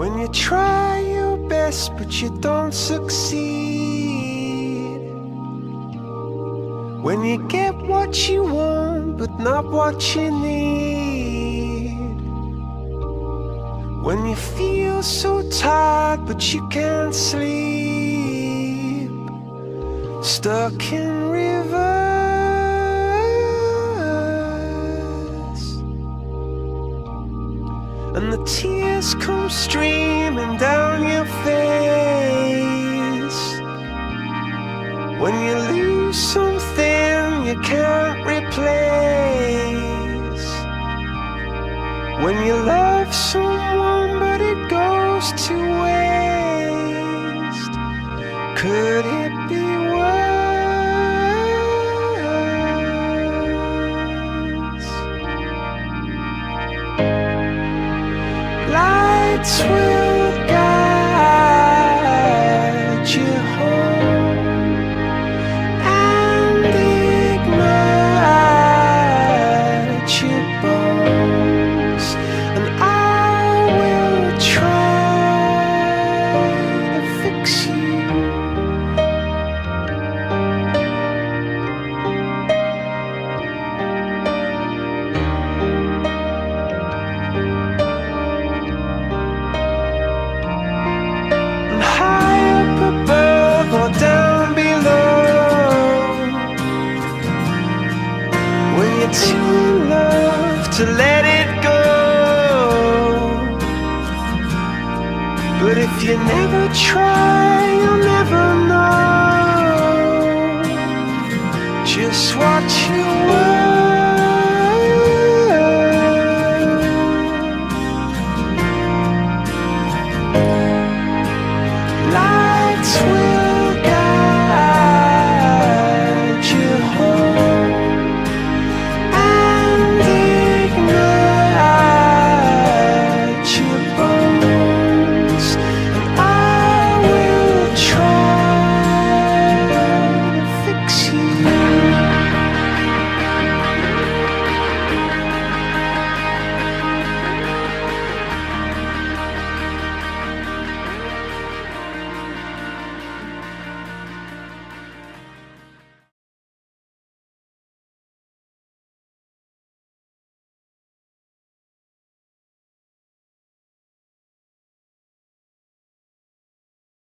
When you try your best but you don't succeed. When you get what you want but not what you need. When you feel so tired but you can't sleep. Stuck in reverse. And the tears come streaming down your face. When you lose something you can't replace. When you love someone but it goes to waste. Could it be worse? Lights will guide you home and ignite your bones, and I will try to fix you. Down below, when you're too in love to let it go. But if you never try, you'll never know just what you were.